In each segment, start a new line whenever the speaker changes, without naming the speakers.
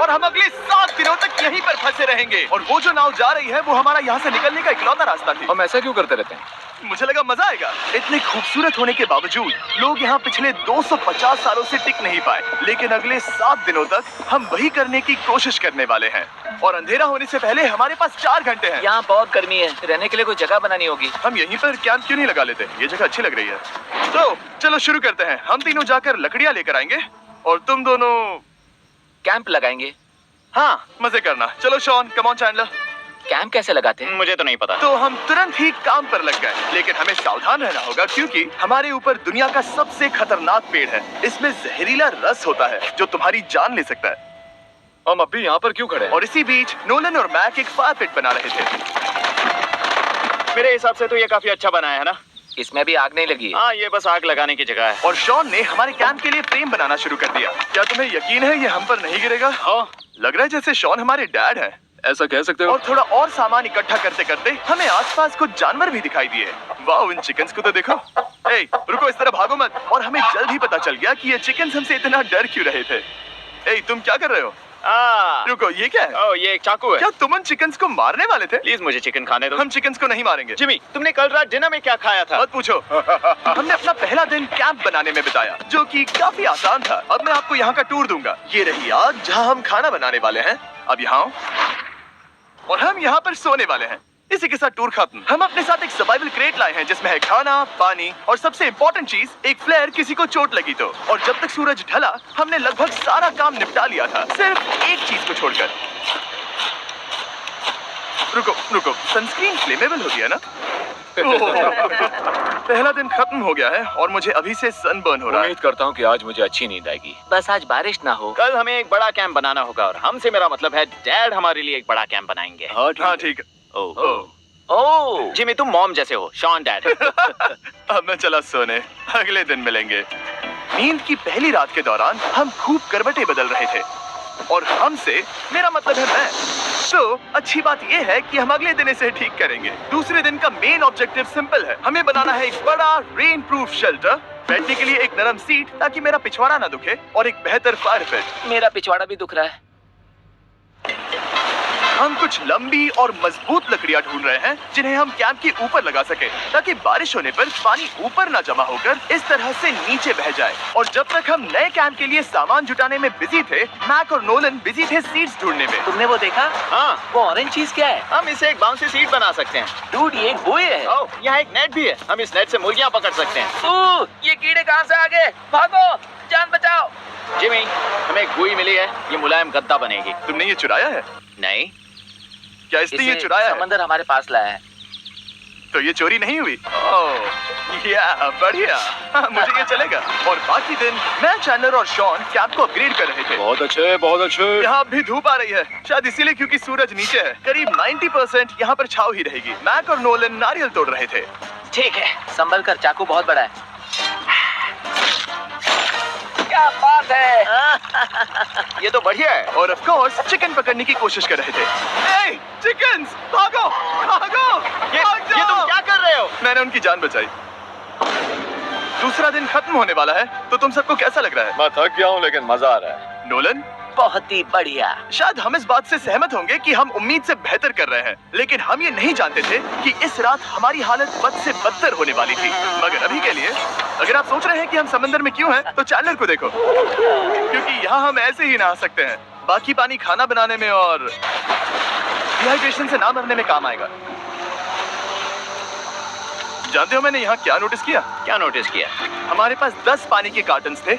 और हम अगले 7 दिनों तक यहीं पर फंसे रहेंगे। और वो जो नाव जा रही है वो हमारा यहाँ से निकलने का इकलौता रास्ता थी।
हम ऐसा क्यों करते रहते हैं?
मुझे लगा मजा आएगा। इतने खूबसूरत होने के बावजूद लोग यहाँ पिछले 250 सालों से टिक नहीं पाए, लेकिन अगले 7 दिनों तक हम वही करने की कोशिश करने वाले हैं। और अंधेरा होने से पहले हमारे पास 4 घंटे हैं।
यहाँ बहुत गर्मी है, रहने के लिए कोई जगह बनानी होगी।
हम यहीं पर कैंप क्यों नहीं लगा लेते? ये जगह अच्छी लग रही है। तो चलो शुरू करते हैं। हम तीनों जाकर लकड़ियाँ लेकर आएंगे और तुम दोनों
कैंप लगाएंगे।
हाँ, मजे करना। चलो Shawn, come on Chandler.
Camp कैसे लगाते हैं?
मुझे तो नहीं पता।
तो हम तुरंत ही काम पर लग गए, लेकिन हमें सावधान रहना होगा क्योंकि हमारे ऊपर दुनिया का सबसे खतरनाक पेड़ है। इसमें जहरीला रस होता है जो तुम्हारी जान ले सकता है।
हम अभी यहाँ पर क्यों खड़े हैं?
और इसी बीच नोलन और मैक एक फायर पिट बना रहे थे।
मेरे हिसाब से तो ये काफी अच्छा बनाया है ना?
इसमें भी आग नहीं लगी।
हाँ, ये बस आग लगाने की जगह है।
और शॉन ने हमारे कैंप के लिए फ्रेम बनाना शुरू कर दिया। क्या तुम्हें यकीन है ये हम पर नहीं गिरेगा?
हाँ,
लग रहा है जैसे शॉन हमारे डैड हैं।
ऐसा कह सकते हो?
और थोड़ा और सामान इकट्ठा करते करते हमें आसपास कुछ जानवर भी दिखाई दिए। वाह, इन चिकन्स को तो देखो। ए, रुको, इस तरह भागो मत। और हमें जल्द ही पता चल गया कि ये चिकन्स हमसे इतना डर क्यों रहे थे। ए, तुम क्या कर रहे हो? रुको, ये क्या है?
ओह, ये एक चाकू है।
क्या तुम उन चिकन्स को मारने वाले थे?
प्लीज मुझे चिकन खाने दो।
हम चिकन्स को नहीं मारेंगे।
जिमी, तुमने कल रात डिनर में क्या खाया था?
मत पूछो। हमने अपना पहला दिन कैंप बनाने में बिताया, जो कि काफी आसान था। अब मैं आपको यहाँ का टूर दूंगा। ये रही आग जहाँ हम खाना बनाने वाले हैं। अब यहाँ आओ। और हम यहाँ पर सोने वाले हैं। इसी के साथ टूर खत्म। हम अपने साथ एक सर्वाइवल क्रेट लाए हैं जिसमें है खाना, पानी और सबसे इम्पोर्टेंट चीज, एक फ्लेयर किसी को चोट लगी तो। और जब तक सूरज ढला हमने लगभग सारा काम निपटा लिया था, सिर्फ एक चीज को छोड़कर। रुको, सनस्क्रीन फ्लेमेबल होती है ना? पहला दिन खत्म हो गया है और मुझे अभी से सनबर्न हो रहा है।
उम्मीद करता हूँ कि आज मुझे अच्छी नींद आएगी।
बस आज बारिश ना हो।
कल हमें एक बड़ा कैंप बनाना होगा और हमसे मेरा मतलब है डैड हमारे लिए एक बड़ा कैंप बनाएंगे।
हाँ ठीक है।
ओह, जिमी तुम मॉम जैसे हो, शॉन डैड।
अब मैं चला सोने, अगले दिन मिलेंगे। नींद की पहली रात के दौरान हम खूब करवटें बदल रहे थे और हमसे मेरा मतलब है मैं। तो अच्छी बात यह है कि हम अगले दिन इसे ठीक करेंगे। दूसरे दिन का मेन ऑब्जेक्टिव सिंपल है। हमें बनाना है एक बड़ा रेन प्रूफ शेल्टर, बैठने के लिए एक नरम सीट ताकि मेरा पिछवाड़ा ना दुखे, और एक बेहतर फायर पिट।
मेरा पिछवाड़ा भी दुख रहा है।
हम कुछ लंबी और मजबूत लकड़ियां ढूंढ रहे हैं जिन्हें हम कैंप के ऊपर लगा सके ताकि बारिश होने पर पानी ऊपर ना जमा होकर इस तरह से नीचे बह जाए। और जब तक हम नए कैंप के लिए सामान जुटाने में बिजी थे, मैक और नोलन बिजी थे सीड्स ढूंढने में।
तुमने वो देखा?
हाँ,
वो ऑरेंज चीज क्या है?
हम इसे एक बाउंसी सीट बना सकते हैं।
डूड, ये एक बुए है।
ओह, यहाँ एक नेट भी है। हम इस नेट से मुर्गियाँ पकड़ सकते हैं।
ये कीड़े कहाँ से आ गए? भागो, जान बचाओ।
जिमी, हमें एक बुई मिली है। ये मुलायम गद्दा बनेगी।
तुमने ये चुराया है?
नहीं।
क्या इसने ये चुराया है?
समंदर हमारे पास लाया है।
तो ये चोरी नहीं हुई? ओह, या बढ़िया। मुझे ये चलेगा। और बाकी दिन मैं, चैंडलर और शॉन कैंप को अपग्रेड कर रहे थे।
बहुत अच्छे, बहुत अच्छे।
यहाँ भी धूप आ रही है, शायद इसीलिए क्योंकि सूरज नीचे है। करीब 90% यहाँ पर छाव ही रहेगी। मैक और नोलन नारियल तोड़ रहे थे।
ठीक है, संभल कर, चाकू बहुत बड़ा है। क्या बात है।
ये तो बढ़िया है।
और ऑफ कोर्स चिकन पकड़ने की कोशिश कर रहे थे। ए, चिकन्स, भागो, भागो,
ये तुम क्या कर रहे हो?
मैंने उनकी जान बचाई। दूसरा दिन खत्म होने वाला है, तो तुम सबको कैसा लग रहा है?
मैं थक गया हूँ लेकिन मजा आ रहा है।
नोलन,
बहुत ही बढ़िया।
शायद हम इस बात से सहमत होंगे कि हम उम्मीद से बेहतर कर रहे हैं, लेकिन हम ये नहीं जानते थे कि इस रात हमारी हालत बद से बदतर होने वाली थी। मगर अभी के लिए, अगर आप सोच रहे हैं कि हम समंदर में क्यों हैं, तो चैंडलर को देखो, क्योंकि यहाँ हम ऐसे ही नहा सकते हैं। बाकी पानी खाना बनाने में और डिहाइड्रेशन से ना मरने में काम आएगा। जानते हो मैंने यहाँ क्या नोटिस किया?
क्या नोटिस किया?
हमारे पास 10 पानी के कार्टन्स थे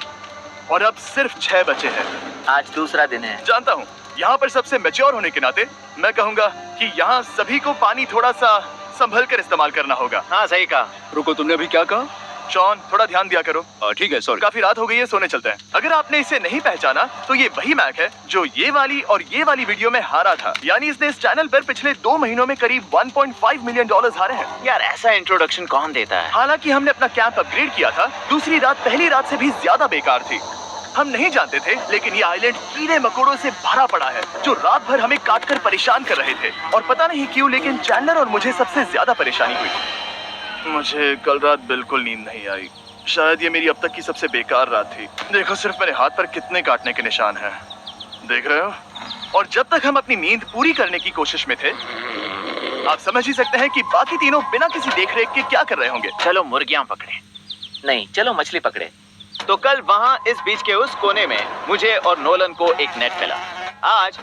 और अब सिर्फ 6 बचे हैं।
आज दूसरा दिन है।
जानता हूँ, यहाँ पर सबसे मैच्योर होने के नाते मैं कहूँगा कि यहाँ सभी को पानी थोड़ा सा संभल कर इस्तेमाल करना होगा।
हाँ, सही कहा।
रुको, तुमने अभी क्या कहा?
शॉन, थोड़ा ध्यान दिया करो।
ठीक है, सॉरी।
काफी रात हो गई है, सोने चलते हैं। अगर आपने इसे नहीं पहचाना तो ये वही मैक है जो ये वाली और ये वाली वीडियो में हारा था। यानी इसने इस चैनल पर पिछले 2 महीनों में करीब $1.5 मिलियन हारे हैं।
यार, ऐसा इंट्रोडक्शन कौन देता है?
हालांकि हमने अपना कैंप अपग्रेड किया था, दूसरी रात पहली रात से भी ज्यादा बेकार थी। हम नहीं जानते थे, लेकिन ये आइलैंड कीड़े मकोड़ों से भरा पड़ा है जो रात भर हमें काटकर परेशान कर रहे थे। और पता नहीं क्यों, लेकिन चैंडलर और मुझे सबसे ज्यादा परेशानी हुई। मुझे कल रात बिल्कुल नींद नहीं आई। शायद ये मेरी अब तक की सबसे बेकार रात थी। देखो, सिर्फ मेरे हाथ पर कितने काटने के निशान हैं। देख रहे हो? और जब तक हम अपनी नींद पूरी करने की कोशिश में थे, आप समझ ही सकते हैं कि बाकी तीनों बिना किसी देखरेख के क्या कर रहे होंगे।
चलो मुर्गियां पकड़े।
नहीं, चलो मछली पकड़े।
तो कल वहाँ इस बीच के उस कोने में मुझे और नोलन को एक नेट मिला। आज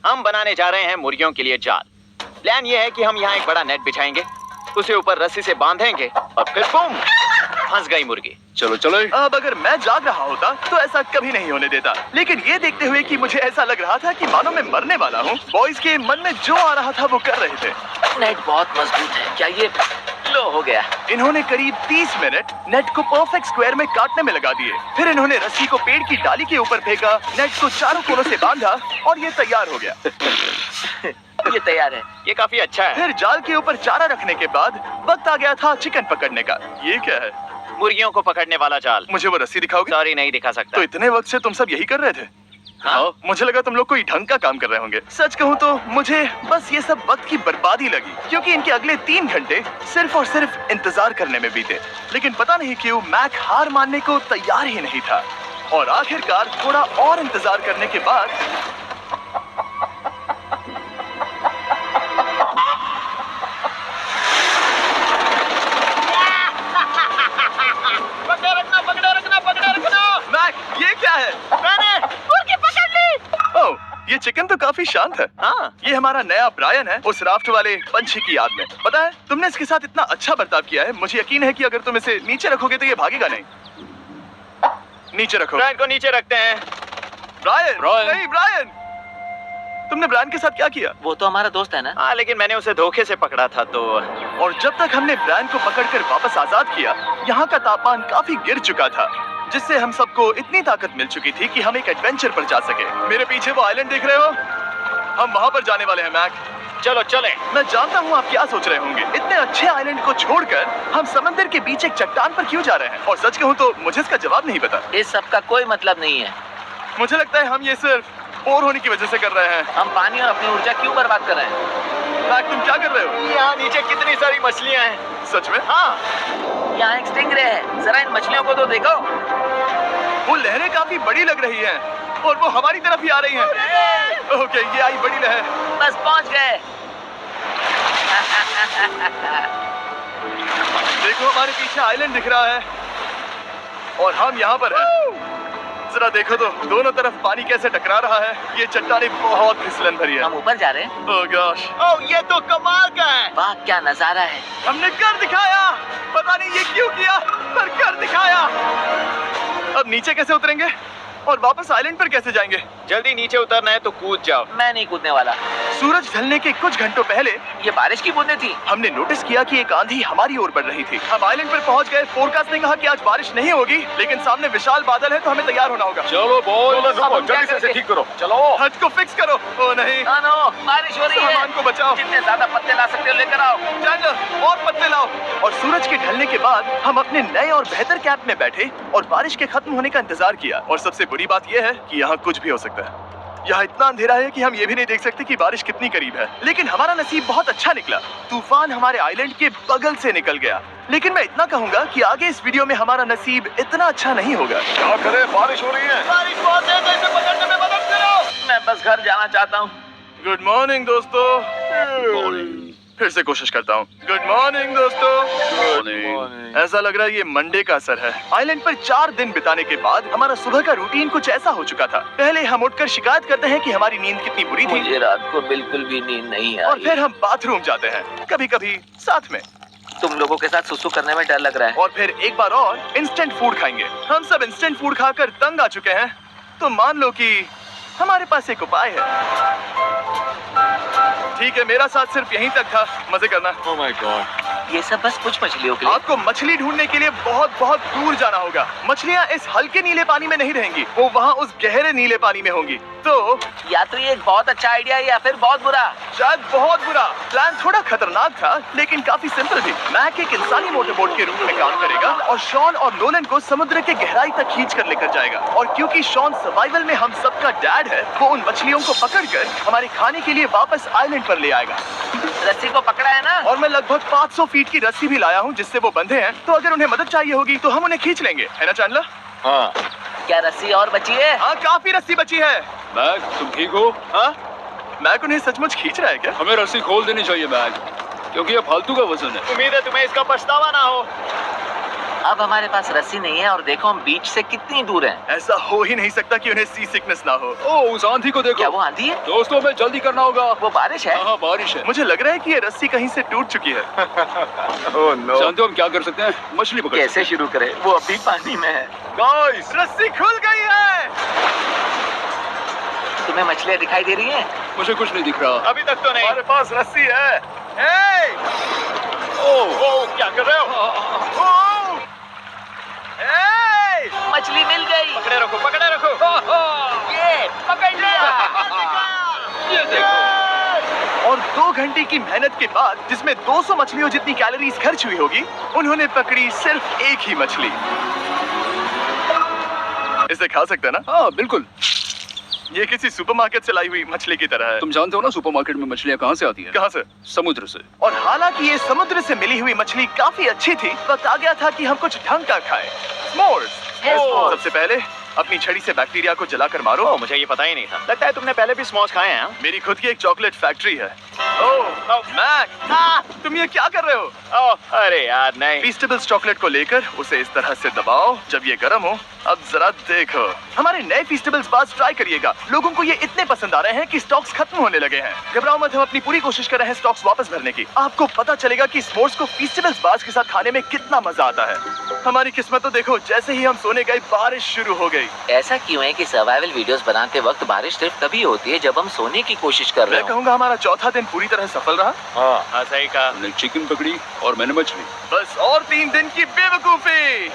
हम बनाने जा रहे हैं मुर्गियों के लिए जाल। प्लान ये है कि हम यहाँ एक बड़ा नेट बिछाएंगे, उसे ऊपर रस्सी से बांधेंगे और फिर बूम, फंस गई मुर्गी।
चलो चलो।
अब अगर मैं जाग रहा होता तो ऐसा कभी नहीं होने देता, लेकिन ये देखते हुए कि मुझे ऐसा लग रहा था कि मानो मैं मरने वाला हूँ, बॉयज के मन में जो आ रहा था वो कर रहे थे।
नेट बहुत मजबूत है। क्या ये लो हो गया?
इन्होंने करीब 30 मिनट नेट को परफेक्ट स्क्वायर में काटने में लगा दिए। फिर इन्होंने रस्सी को पेड़ की डाली के ऊपर फेंका, नेट को चारों कोनों से बांधा और ये तैयार हो गया।
ये तैयार है।
ये काफी अच्छा है।
फिर जाल के ऊपर चारा रखने के बाद वक्त आ गया था चिकन पकड़ने का। ये क्या है?
मुर्गियों को पकड़ने वाला जाल।
मुझे वो रस्सी दिखाओगे?
सॉरी, नहीं दिखा सकता।
तो इतने वक्त से तुम सब यही कर रहे थे?
हाँ?
मुझे लगा तुम लोग कोई ढंग का काम कर रहे होंगे। सच कहूँ तो मुझे बस ये सब वक्त की बर्बादी लगी, क्योंकि इनके अगले 3 घंटे सिर्फ और सिर्फ इंतजार करने में बीते। लेकिन पता नहीं क्यों मैक हार मानने को तैयार ही नहीं था, और आखिरकार थोड़ा और इंतजार करने के बाद मैक, ये क्या है?
मैंने मुर्गी पकड़ ली।
ओह, ये चिकन तो काफी शांत है।
हाँ,
ये हमारा नया ब्रायन है, उस राफ्ट वाले पंछी की याद में। पता है, तुमने इसके साथ इतना अच्छा बर्ताव किया है, मुझे यकीन है कि अगर तुम इसे नीचे रखोगे तो ये भागेगा नहीं। नीचे रखो।
ब्रायन को नीचे रखते हैं।
Brian,
Brian.
नहीं ब्रायन। तुमने ब्रायन के साथ क्या किया?
वो तो हमारा दोस्त है ना।
हाँ, लेकिन मैंने उसे धोखे से पकड़ा था तो।
और जब तक हमने ब्रायन को पकड़कर वापस आजाद किया, यहाँ का तापमान काफी गिर चुका था, जिससे हम सबको इतनी ताकत मिल चुकी थी कि हम एक एडवेंचर पर जा सके। मेरे पीछे वो आइलैंड देख रहे हो? हम वहाँ पर जाने वाले हैं मैक।
चलो चले।
मैं जानता हूँ आप क्या सोच रहे होंगे, इतने अच्छे आइलैंड को छोड़कर हम समंदर के बीच एक चट्टान पर क्यों जा रहे हैं? और सच कहूँ तो मुझे इसका जवाब नहीं पता।
इस सब का कोई मतलब नहीं है।
मुझे लगता है हम ये सिर्फ बोर होने की वजह से कर रहे हैं।
हम पानी और अपनी ऊर्जा क्यों बर्बाद कर रहे हैं?
मैक, तुम क्या कर रहे हो?
यहाँ नीचे कितनी सारी मछलियाँ हैं।
सच में?
हाँ,
यहाँ एक स्टिंगरे है। जरा इन मछलियों को तो देखो।
वो लहरें काफी बड़ी लग रही हैं और वो हमारी तरफ ही आ रही हैं। ओके, ये आई बड़ी लहर।
बस पहुँच गए।
देखो, हमारे पीछे आइलैंड दिख रहा है और हम यहाँ पर हैं। जरा देखो तो दोनों तरफ पानी कैसे टकरा रहा है। ये चट्टानें बहुत फिसलन भरी है।
हम ऊपर जा रहे हैं।
ओह गॉश,
ओह ये तो कमाल का है।
वाह, क्या नजारा है।
हमने कर दिखाया। पता नहीं ये क्यों किया, पर कर दिखाया। अब नीचे कैसे उतरेंगे और वापस आइलैंड पर कैसे जाएंगे?
जल्दी नीचे उतरना है तो कूद जाओ।
मैं नहीं कूदने वाला।
सूरज ढलने के कुछ घंटों पहले
ये बारिश की बूंदें थी।
हमने नोटिस किया कि एक आंधी हमारी ओर बढ़ रही थी। हम आइलैंड पर पहुंच गए। फोरकास्ट ने कहा कि आज बारिश नहीं होगी, लेकिन सामने विशाल बादल है तो हमें तैयार होना होगा।
चलो बॉयज,
अब हम क्या
जल्दी से इसे
करेंगे?
ठीक करो। चलो।
हज को फिक्स करो। ओ नहीं,
नो, बारिश हो रही है।
सामान को बचाओ।
जितने ज्यादा पत्ते ला सकते हो लेकर आओ।
चैंडलर, और पत्ते लाओ। और सूरज के ढलने के बाद हम अपने नए और बेहतर कैंप में बैठे और बारिश के खत्म होने का इंतजार किया। और सबसे बुरी बात यह है कि यहाँ कुछ भी हो सकता है। यहाँ इतना अंधेरा है कि हम ये भी नहीं देख सकते कि बारिश कितनी करीब है। लेकिन हमारा नसीब बहुत अच्छा निकला। तूफान हमारे आइलैंड के बगल से निकल गया। लेकिन मैं इतना कहूंगा कि आगे इस वीडियो में हमारा नसीब इतना अच्छा नहीं होगा।
क्या करें, बारिश हो रही है।
बारिश बहुत है, तो इसे पकड़ने में मदद करो।
मैं बस घर जाना चाहता हूँ।
गुड मॉर्निंग दोस्तों। फिर से कोशिश करता हूँ। गुड मॉर्निंग दोस्तों। ऐसा लग रहा है ये मंडे का असर है। आइलैंड पर 4 दिन बिताने के बाद हमारा सुबह का रूटीन कुछ ऐसा हो चुका था। पहले हम उठकर शिकायत करते हैं कि हमारी नींद कितनी बुरी थी,
मुझे रात को बिल्कुल भी नींद नहीं
और
आई।
फिर हम बाथरूम जाते हैं, कभी कभी साथ में,
तुम लोगों के साथ सुसु करने में डर लग रहा है।
और फिर एक बार और इंस्टेंट फूड खाएंगे। हम सब इंस्टेंट फूड खाकर तंग आ चुके हैं, तो मान लो कि हमारे पास एक उपाय है। ठीक है, मेरा साथ सिर्फ यहीं तक था। मजे करना।
Oh my God.
ये सब बस कुछ मछलियों के लिए।
आपको मछली ढूंढने के लिए बहुत बहुत दूर जाना होगा। मछलियाँ इस हल्के नीले पानी में नहीं रहेंगी, वो वहाँ उस गहरे नीले पानी में होंगी। तो
या तो ये एक बहुत अच्छा आइडिया है या फिर बहुत बुरा।
शायद बहुत बुरा। प्लान थोड़ा खतरनाक था, लेकिन काफी सिंपल भी। मैक एक इंसानी मोटरबोट के रूप में काम करेगा और शॉन और नोलन को समुद्र के गहराई तक खींच कर लेकर जाएगा। और क्योंकि शॉन सर्वाइवल में हम सबका डैड है, वो उन मछलियों को पकड़कर हमारे खाने के लिए वापस आइलैंड पर ले आएगा।
रस्सी को पकड़ा है ना?
और मैं लगभग 500 फीट की रस्सी भी लाया हूँ जिससे वो बंधे हैं, तो अगर उन्हें मदद चाहिए होगी तो हम उन्हें खींच लेंगे, है ना चैंडलर?
हाँ।
क्या रस्सी और बची है?
हाँ, काफी रस्सी बची है।
मैक, तुम ठीक हो?
हाँ, मैक उन्हें सचमुच खींच रहा है क्या?
हमें रस्सी खोल देनी चाहिए मैक, क्योंकि ये फालतू का वजन है।
उम्मीद है तुम्हें इसका पछतावा ना हो।
अब हमारे पास रस्सी नहीं है और देखो हम बीच से कितनी दूर हैं।
ऐसा हो ही नहीं सकता कि उन्हें सी सिकनेस ना हो।
ओह, उस आंधी को देखो।
क्या वो आंधी है?
दोस्तों, हमें जल्दी करना होगा।
वो बारिश है?
हाँ, बारिश है।
मुझे लग रहा है कि ये रस्सी कहीं से टूट चुकी है।
Oh no. जानते हो हम क्या कर सकते हैं? मछली पकड़ सकते
कैसे शुरू करें? वो अभी पानी में है।
हैं। गाइस, रस्सी खुल गई है।
तुम्हें मछलियाँ दिखाई दे रही हैं?
हैं। मुझे कुछ नहीं दिख रहा।
अभी तक तो नहीं।
हमारे पास रस्सी है। हे!
ओह, क्या कर रहे हो?
ओह! हे!
मछली मिल गई।
पकड़े रखो, पकड़े रखो।
ये पकड़ लिया।
ये देखो।
और 2 घंटे की मेहनत के बाद, जिसमें 200 मछलियों जितनी कैलोरीज खर्च हुई होगी, उन्होंने पकड़ी सिर्फ एक ही मछली। इसे खा सकते हैं ना?
हाँ, बिल्कुल।
ये किसी सुपरमार्केट से लाई हुई मछली की तरह है।
तुम जानते हो ना सुपरमार्केट में मछलियाँ कहाँ से आती हैं?
कहाँ से?
समुद्र से।
और हालांकि ये समुद्र से मिली हुई मछली काफी अच्छी थी, वक्त आ गया था कि हम कुछ ढंग का खाएं। s'mores। सबसे पहले अपनी छड़ी से बैक्टीरिया को जलाकर मारो।
ओह, मुझे ये पता ही नहीं था। लगता है तुमने पहले भी स्मोक्स खाए हैं।
मेरी खुद की एक चॉकलेट फैक्ट्री है। ओह, मैक, तुम ये क्या कर रहे हो?
ओह, अरे यार नहीं।
फीस्टेबल्स चॉकलेट को लेकर उसे इस तरह से दबाओ जब ये गर्म हो। अब जरा देखो, हमारे नए फीस्टेबल्स बार्स ट्राई करिएगा। लोगों को ये इतने पसंद आ रहे हैं कि स्टॉक्स खत्म होने लगे हैं। घबराओ मत, हम अपनी पूरी कोशिश कर रहे हैं स्टॉक्स वापस भरने की। आपको पता चलेगा कि s'mores को फीस्टेबल्स बार्स के साथ खाने में कितना मजा आता है। हमारी किस्मत तो देखो, जैसे ही हम सोने गए बारिश शुरू हो गई।
ऐसा क्यों है कि सर्वाइवल वीडियोस बनाते वक्त बारिश सिर्फ तभी होती है जब हम सोने की कोशिश कर रहे
मैं
हो?
कहूँगा हमारा चौथा दिन पूरी तरह सफल रहा।
हाँ, सही कहा।
हमने चिकन पकड़ी और मैंने मछली।
बस और 3 दिन की बेवकूफी।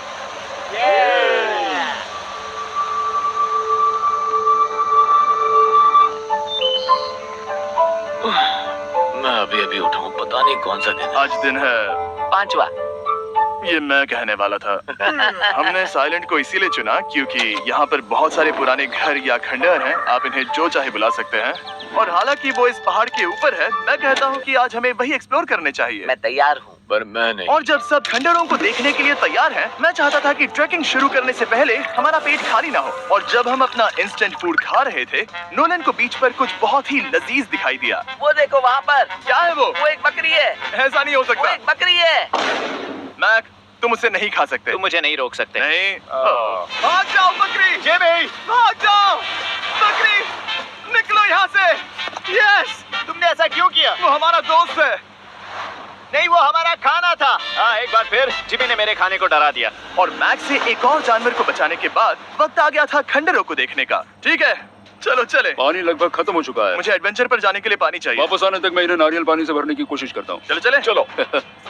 मैं अभी उठा हूँ, पता नहीं कौन सा दिन है।
आज दिन है
5वां।
ये मैं कहने वाला था। हमने साइलेंट को इसीलिए चुना क्योंकि यहाँ पर बहुत सारे पुराने घर या खंडहर हैं। आप इन्हें जो चाहे बुला सकते हैं। और हालांकि वो इस पहाड़ के ऊपर है, मैं कहता हूँ कि आज हमें वही एक्सप्लोर करने चाहिए।
मैं तैयार हूँ।
पर मैं नहीं।
और जब सब खंडहरों को देखने के लिए तैयार हैं, मैं चाहता था कि ट्रैकिंग शुरू करने से पहले हमारा पेट खाली ना हो। और जब हम अपना इंस्टेंट फूड खा रहे थे, नोलन को बीच पर कुछ बहुत ही लजीज दिखाई दिया।
वो देखो वहाँ पर।
क्या है वो?
वो एक बकरी है।
ऐसा नहीं हो
वो
सकता।
एक बकरी है।
मैक, तुम उसे नहीं खा सकते।
तुम मुझे नहीं रोक सकते।
नहीं। भाग जाओ बकरी। भाग जाओ बकरी, निकलो यहाँ से। यस,
तुमने ऐसा क्यों किया?
वो हमारा दोस्त है।
नहीं, वो हमारा खाना था। हाँ, एक बार फिर जिमी ने मेरे खाने को डरा दिया।
और मैक से एक और जानवर को बचाने के बाद वक्त आ गया था खंडहरों को देखने का। ठीक है, चलो चले।
पानी लगभग खत्म हो चुका है।
मुझे एडवेंचर पर जाने के लिए पानी चाहिए।
वापस आने तक मैं इन्हें नारियल पानी से भरने की कोशिश करता हूँ।
चलो चले।
चलो।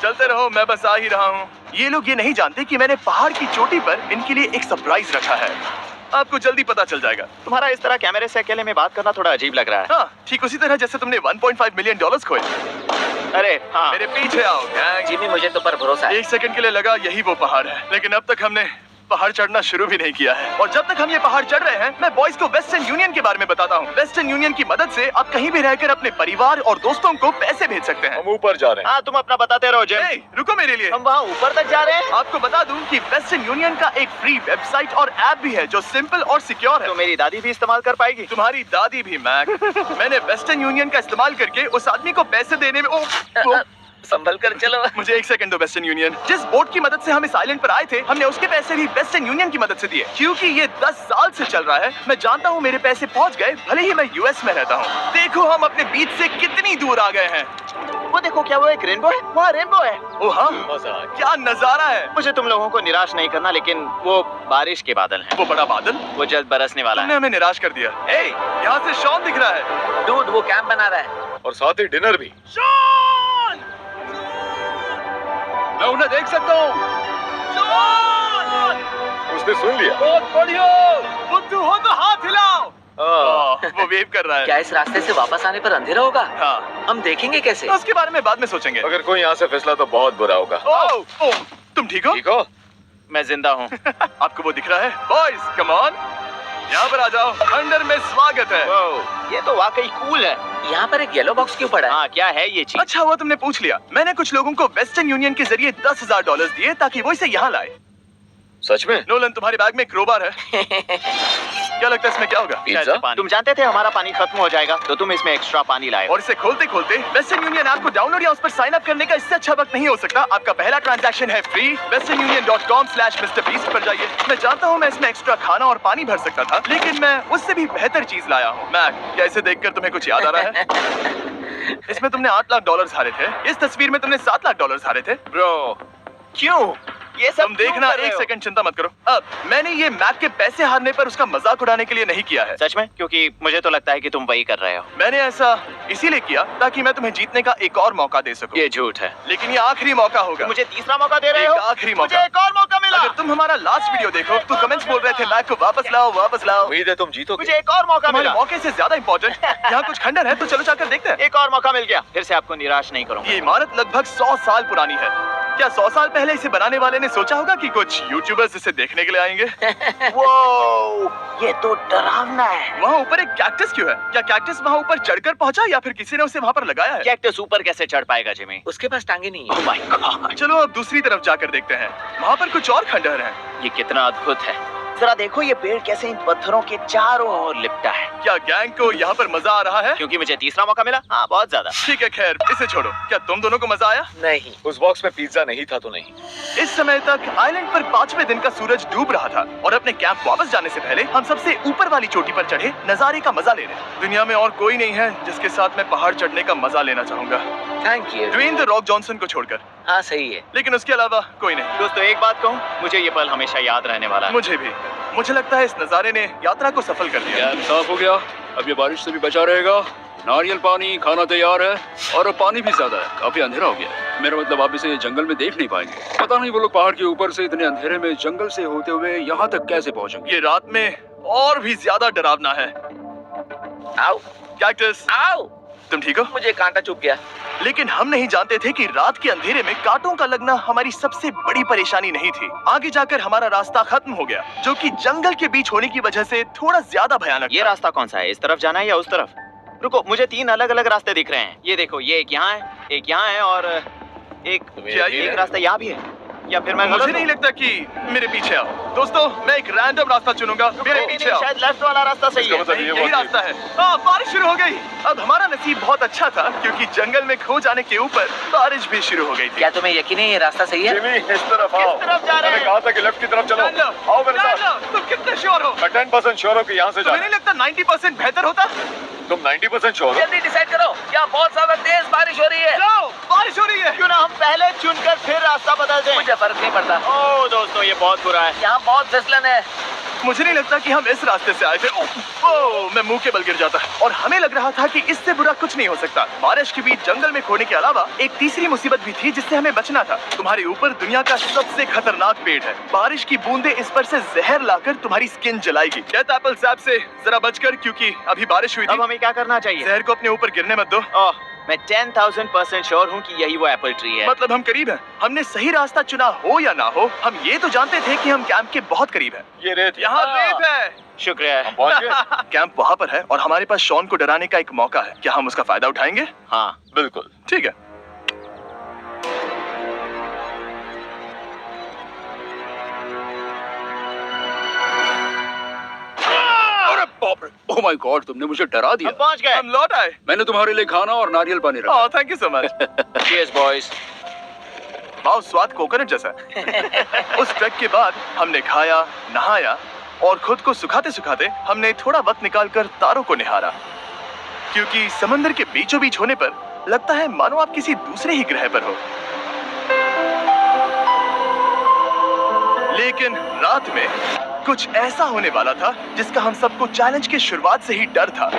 चलते रहो, मैं बस आ ही रहा हूँ। ये लोग ये नहीं जानते कि मैंने पहाड़ की चोटी पर इनके लिए एक सरप्राइज रखा है। आपको जल्दी पता चल जाएगा।
तुम्हारा इस तरह कैमरे से अकेले में बात करना थोड़ा अजीब लग रहा है।
हाँ, ठीक उसी तरह जैसे तुमने 1.5 मिलियन डॉलर्स खोए।
अरे हाँ।
मेरे पीछे आओ गैंग।
जिमी, मुझे तो पर भरोसा है।
1 सेकंड के लिए लगा यही वो पहाड़ है, लेकिन अब तक हमने पहाड़ चढ़ना शुरू भी नहीं किया है। और जब तक हम ये पहाड़ चढ़ रहे हैं, मैं बॉयज को वेस्टर्न यूनियन के बारे में बताता हूँ। वेस्टर्न यूनियन की मदद से आप कहीं भी रहकर अपने परिवार और दोस्तों को पैसे भेज सकते हैं।
हम ऊपर जा रहे हैं।
हाँ, तुम अपना बताते रहो जिम।
ए, रुको मेरे लिए।
हम वहाँ ऊपर तक जा रहे हैं।
आपको बता दूं कि वेस्टर्न यूनियन का एक फ्री वेबसाइट और ऐप भी है जो सिंपल और सिक्योर है।
तो मेरी दादी भी इस्तेमाल कर पाएगी।
तुम्हारी दादी भी मैक। मैंने वेस्टर्न यूनियन का इस्तेमाल करके उस आदमी को पैसे देने में
संभल कर चलो।
मुझे 1 सेकंड दो। वेस्टर्न यूनियन, जिस बोट की मदद से हम इस आइलैंड पर आए थे, हमने उसके पैसे भी वेस्टर्न यूनियन की मदद से दिए। क्योंकि ये 10 साल से चल रहा है, मैं जानता हूँ मेरे पैसे पहुँच गए, भले ही मैं यूएस में रहता हूँ। देखो हम अपने बीच से कितनी दूर आ गए हैं।
वो देखो, क्या वो एक रेनबो है? वहाँ रेनबो है।
ओ हाँ,
मजा आ
क्या नजारा है।
मुझे तुम लोगों को निराश नहीं करना, लेकिन वो बारिश के बादल हैं।
वो बड़ा बादल,
वो जल्द बरसने वाला
तुमने
है।
हमें निराश कर दिया। ए, यहाँ से शॉन दिख रहा है।
डूड, वो कैंप बना रहा है।
और साथ ही डिनर भी।
शॉन!
मैं उन्हें देख सकता हूँ।
शॉन!
उसने सुन लिया।
बहुत बढ़िया। बुद्धू हो तो हाथ हिलाओ। वो वेव कर रहा है।
क्या इस रास्ते से वापस आने पर अंधेरा होगा?
हाँ,
हम देखेंगे कैसे?
उसके बारे में बाद में सोचेंगे।
अगर कोई यहाँ से फिसला तो बहुत बुरा होगा।
ओह, तुम ठीक हो?
ठीक हो?
मैं जिंदा हूँ।
आपको वो दिख रहा है? बॉयज, कम ऑन, यहाँ पर आ जाओ। खंडर में स्वागत है।
वाह, ये तो वाकई कूल है।
यहाँ पर एक येलो बॉक्स क्यों पड़ा है?
हाँ, क्या है ये चीज?
अच्छा हुआ तुमने पूछ लिया। मैंने कुछ लोगों को वेस्टर्न यूनियन के जरिए $10,000 दिए ताकि वो इसे यहाँ लाए। सच में? नोलन, तुम्हारे बैग में क्रोबार है। क्या लगता है इसमें क्या होगा?
पिज़्ज़ा? तुम जानते थे हमारा पानी खत्म हो जाएगा, तो तुम इसमें एक्स्ट्रा पानी लाए।
और इसे खोलते खोलते वेस्टर्न यूनियन ऐप को डाउनलोड या उस पर साइन अप करने का इससे अच्छा वक्त नहीं हो सकता। आपका पहला ट्रांजैक्शन है फ्री। westernunion.com/MrBeast पर जाइए। मैं जानता हूँ मैं इसमें एक्स्ट्रा खाना और पानी भर सकता था, लेकिन मैं उससे भी बेहतर चीज लाया हूँ। मैक, क्या इसे देखकर तुम्हें कुछ याद आ रहा है? इसमें तुमने $8 लाख हारे थे। इस तस्वीर में तुमने $7 लाख हारे थे।
ब्रो,
क्यों? ये सब
तुम देखना, एक सेकंड चिंता मत करो। अब मैंने ये मैक के पैसे हारने पर उसका मजाक उड़ाने के लिए नहीं किया है।
सच में? क्योंकि मुझे तो लगता है कि तुम वही कर रहे हो।
मैंने ऐसा इसीलिए किया ताकि मैं तुम्हें जीतने का एक और मौका दे सकूं।
ये झूठ है।
लेकिन ये आखिरी मौका होगा।
मुझे तीसरा मौका दे रहे हो?
एक आखिरी मौका।
मुझे एक और मौका मिला।
अगर तुम हमारा लास्ट वीडियो देखो तो कमेंट्स बोल रहे थे मैक को वापस लाओ, वापस लाओ।
उम्मीद है तुम जीतोगे।
मुझे एक और मौका
तुम्हारे
मिला।
मौके से ज्यादा इंपॉर्टेंट यहाँ कुछ खंडर है, तो चलो जाकर देखते हैं।
एक और मौका मिल गया। फिर से आपको निराश नहीं करूंगा।
ये इमारत लगभग 100 साल पुरानी है। क्या 100 साल पहले इसे बनाने वाले ने सोचा होगा कि कुछ यूट्यूबर्स इसे देखने के लिए आएंगे?
वो ये तो डरावना है।
वहाँ ऊपर एक कैक्टस क्यों है? क्या कैक्टस वहाँ ऊपर चढ़कर पहुँचा या फिर किसी ने उसे वहाँ पर लगाया है?
कैक्टस ऊपर कैसे चढ़ पाएगा जिमी?
उसके पास टांगे नहीं है।
ओह माय गॉड,
चलो अब दूसरी तरफ जाकर देखते हैं। वहाँ पर कुछ और खंडहर हैं।
ये कितना अद्भुत है। जरा देखो ये पेड़ कैसे इन पत्थरों के चारों ओर लिपटा है।
क्या गैंग को यहाँ पर मजा आ रहा है?
क्योंकि मुझे तीसरा मौका मिला। हाँ, बहुत ज्यादा।
ठीक है, खैर इसे छोड़ो। क्या तुम दोनों को मजा आया?
नहीं।
उस बॉक्स में पिज्जा नहीं था तो नहीं।
इस समय तक आइलैंड पर 5वें दिन का सूरज डूब रहा था और अपने कैंप वापस जाने से पहले हम सबसे ऊपर वाली चोटी पर चढ़े नजारे का मजा ले रहे। दुनिया में और कोई नहीं है जिसके साथ मैं पहाड़ चढ़ने का मजा लेना चाहूंगा,
thank you.
Dwayne the Rock Johnson को छोड़कर।
हाँ सही है।
लेकिन उसके अलावा कोई नहीं।
दोस्तों, एक बात कहूँ, मुझे ये पल हमेशा याद रहने वाला है।
मुझे भी। मुझे लगता है इस नजारे ने यात्रा को सफल कर दिया।
कैंप साफ हो गया, अब ये बारिश से भी बचा रहेगा। नारियल पानी, खाना तैयार है और अब पानी भी ज्यादा है। काफी अंधेरा हो गया है। मेरा मतलब आप इसे जंगल में देख नहीं पाएंगे। पता नहीं वो लोग पहाड़ के ऊपर से इतने अंधेरे में जंगल से होते हुए यहाँ तक कैसे पहुँचेंगे।
ये रात में और भी ज्यादा डरावना है।
आओ
कैक्टस,
आओ।
तुम ठीक हो?
मुझे कांटा चुभ गया।
लेकिन हम नहीं जानते थे कि रात के अंधेरे में कांटों का लगना हमारी सबसे बड़ी परेशानी नहीं थी। आगे जाकर हमारा रास्ता खत्म हो गया, जो कि जंगल के बीच होने की वजह से थोड़ा ज्यादा भयानक
ये
था।
रास्ता कौन सा है? इस तरफ जाना है या उस तरफ? रुको, मुझे 3 अलग अलग रास्ते दिख रहे हैं। ये देखो, ये एक यहाँ है, एक यहाँ है और
क्या ये
एक रास्ता यहाँ भी है। या फिर मैं
मुझे
गलत
नहीं
हूँ?
लगता कि मेरे पीछे आओ। दोस्तों, मैं एक रैंडम रास्ता चुनूंगा। मेरे
नहीं,
पीछे
नहीं,
आओ।
शायद लेफ्ट वाला रास्ता सही है।
नहीं, यही रास्ता है। बारिश शुरू हो गई। अब हमारा नसीब बहुत अच्छा था क्योंकि जंगल में खो जाने के ऊपर बारिश भी शुरू हो गई थी।
क्या तुम्हें यकीन है ये रास्ता सही है?
जिमी, इस तरफ आओ।
किस तरफ जा रहे
मैंने
हैं?
कहा था कि लेफ्ट की तरफ चलो। आओ मेरे साथ।
तुम कितने श्योर हो?
मैं 10% श्योर हूँ कि यहाँ से
तुम्हें
जाना।
नहीं लगता 90% बेहतर होता?
तुम 90% श्योर हो?
जल्दी डिसाइड करो। यहाँ बहुत ज्यादा तेज बारिश हो रही है।
जाओ, बारिश हो रही है।
क्यों ना हम पहले चुनकर फिर रास्ता बदल दें?
मुझे फर्क नहीं पड़ता।
ओह दोस्तों, ये बहुत बुरा है।
यहाँ बहुत फिसलन है।
मुझे नहीं लगता कि हम इस रास्ते से आए थे। ओह, मैं मुंह के बल गिर जाता। और हमें लग रहा था कि इससे बुरा कुछ नहीं हो सकता। बारिश के बीच जंगल में खोने के अलावा एक तीसरी मुसीबत भी थी जिससे हमें बचना था। तुम्हारे ऊपर दुनिया का सबसे खतरनाक पेड़ है। बारिश की बूंदें इस पर से जहर लाकर तुम्हारी स्किन जलाएगी। कहता एप्पल सैप से जरा बचकर, क्योंकि अभी बारिश हुई
अब
थी।
हमें क्या करना चाहिए?
जहर को अपने ऊपर गिरने मत दो।
ओह, मैं 10,000% श्योर हूँ कि यही वो एप्पल ट्री है।
मतलब हम करीब हैं। हमने सही रास्ता चुना हो या ना हो, हम ये तो जानते थे कि हम कैंप के बहुत करीब हैं।
ये रेत
यहाँ रेत है।
शुक्रिया।
हम पहुँच गए।
कैंप वहाँ पर है और हमारे पास शॉन को डराने का एक मौका है। क्या हम उसका फायदा उठाएंगे?
हाँ,
बिल्कुल।
ठीक है।
अरे बाप रे, ओह माय गॉड, तुमने मुझे डरा दिया।
हम पहुँच गए।
हम लौट आए।
मैंने तुम्हारे लिए खाना और नारियल पानी रखा।
Oh, thank you so much.
Cheers, boys।
वाह, स्वाद कोकोनट जैसा है। उस ट्रैक के बाद हमने खाया, नहाया और खुद को सुखाते सुखाते हमने थोड़ा वक्त निकालकर तारों को निहारा, क्योंकि समंदर के बीचों बीच होने पर लगता है मानो आप किसी दूसरे ही ग्रह पर हो। लेकिन रात में कुछ ऐसा होने वाला था जिसका हम सबको चैलेंज के शुरुआत से ही डर था।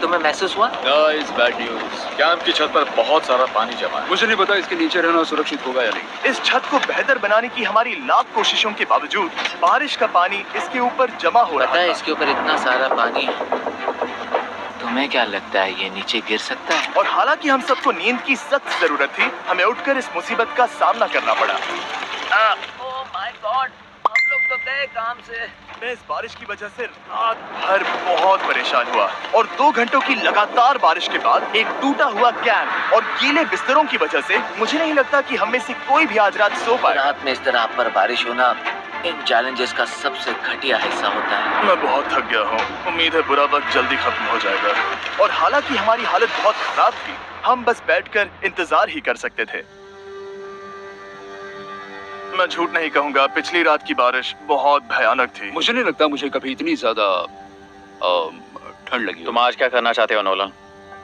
तुम्हें महसूस हुआ?
Guys, bad news. कैंप की छत पर बहुत सारा पानी जमा है। मुझे नहीं पता इसके नीचे रहना सुरक्षित होगा या नहीं।
इस छत को बेहतर बनाने की हमारी लाख कोशिशों के बावजूद बारिश का पानी इसके ऊपर जमा हो रहा
पता है
था।
इसके ऊपर इतना सारा पानी है। तुम्हें क्या लगता है ये नीचे गिर सकता है?
और हालांकि हम सबको नींद की सख्त जरूरत थी, हमें उठकर इस मुसीबत का सामना करना पड़ा।
ओह माय गॉड, हम लोग तो गए काम से।
मैं इस बारिश की वजह से रात भर बहुत परेशान हुआ और 2 घंटों की लगातार बारिश के बाद एक टूटा हुआ कैंप और गीले बिस्तरों की वजह से मुझे नहीं लगता कि हम में से कोई भी आज रात सो पाए।
रात में इस तरह आप पर बारिश होना इन चैलेंजेस का सबसे घटिया हिस्सा होता है।
मैं बहुत थक गया हूँ। उम्मीद है बुरा वक्त जल्दी खत्म हो जाएगा। और हालांकि हमारी हालत बहुत खराब थी, हम बस बैठकर इंतजार ही कर सकते थे। मैं झूठ नहीं कहूंगा, पिछली रात की बारिश बहुत भयानक थी।
मुझे नहीं लगता मुझे कभी इतनी ज्यादा ठंड लगी।
तुम आज क्या करना चाहते हो नोलन?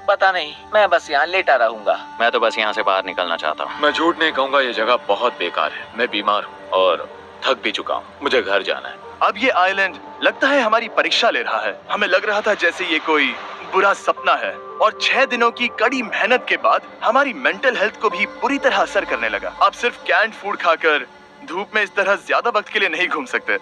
पता नहीं, मैं बस यहाँ लेटा रहूंगा।
मैं तो बस यहाँ से बाहर निकलना चाहता हूँ।
मैं झूठ नहीं कहूंगा, ये जगह बहुत बेकार है। मैं बीमार हूँ और थक भी चुका हूँ। मुझे घर जाना है।
अब ये आइलैंड लगता है हमारी परीक्षा ले रहा है। हमें लग रहा था जैसे ये कोई बुरा सपना है और 6 दिनों की कड़ी मेहनत के बाद हमारी मेंटल हेल्थ को भी बुरी तरह असर करने लगा। अब सिर्फ कैंड फूड खाकर धूप में इस तरह ज्यादा वक्त के लिए नहीं घूम सकते।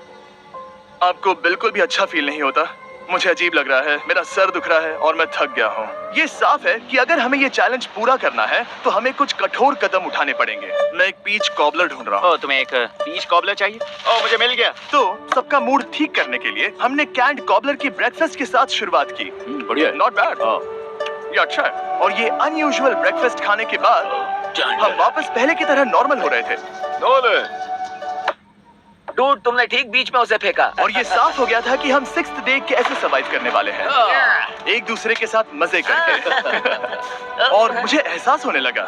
आपको बिल्कुल भी अच्छा फील नहीं होता। मुझे अजीब लग रहा है, मेरा सर दुख रहा है और मैं थक गया हूँ। ये साफ है कि अगर हमें ये चैलेंज पूरा करना है तो हमें कुछ कठोर कदम उठाने पड़ेंगे। मैं एक पीच कॉबलर ढूंढ रहा हूँ।
ओह, तुम्हें एक पीच कॉबलर चाहिए? ओह, मुझे मिल गया।
तो सबका मूड ठीक करने के लिए हमने कैंड कॉबलर की ब्रेकफास्ट के साथ शुरुआत की।
बढ़िया है।
नॉट बैड, ये अच्छा है। और ये अनयूजुअल ब्रेकफास्ट खाने के बाद हम वापस पहले की तरह नॉर्मल हो रहे थे।
नोलन,
डूड, तुमने ठीक बीच में उसे फेंका।
और ये साफ हो गया था कि हम 6th डे कैसे सरवाइव करने वाले हैं, एक दूसरे के साथ मजे करके। और मुझे एहसास होने लगा,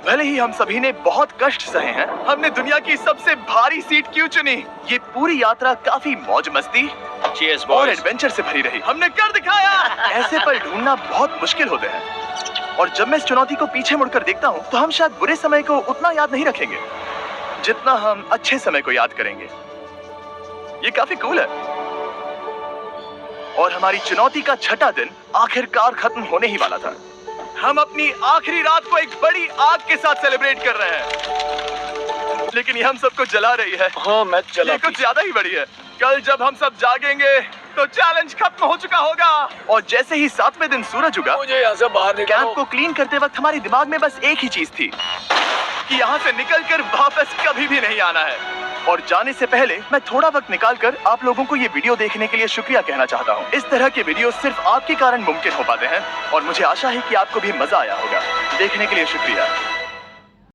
भले ही हम सभी ने बहुत कष्ट सहे हैं, हमने दुनिया की सबसे भारी सीट क्यों चुनी। ये पूरी यात्रा काफी मौज मस्ती
Cheers,
और
boys.
एडवेंचर से भरी रही। हमने कर दिखाया। ऐसे पल ढूंढना बहुत मुश्किल होते हैं और जब मैं इस चुनौती को पीछे मुड़कर देखता हूँ तो हम शायद बुरे समय को उतना याद नहीं रखेंगे जितना हम अच्छे समय को याद करेंगे। ये काफी कूल है। और हमारी चुनौती का 6ठा दिन आखिरकार खत्म होने ही वाला था। हम अपनी आखिरी रात को एक बड़ी आग के साथ सेलिब्रेट कर रहे हैं, लेकिन ये हम सबको जला रही है।
हाँ मैं चला।
ये कुछ ज्यादा ही बड़ी है। कल जब हम सब जागेंगे तो चैलेंज खत्म हो चुका होगा। और जैसे ही 7वें दिन सूरज उगा,
मुझे यहाँ से बाहर
कैंप
निकालो।
को क्लीन करते वक्त हमारे दिमाग में बस एक ही चीज थी कि यहाँ से निकलकर वापस कभी भी नहीं आना है। और जाने से पहले मैं थोड़ा वक्त निकालकर आप लोगों को ये वीडियो देखने के लिए शुक्रिया कहना चाहता हूँ। इस तरह के वीडियो सिर्फ आपके कारण मुमकिन हो पाते हैं और मुझे आशा है कि आपको भी मजा आया होगा। देखने के लिए शुक्रिया।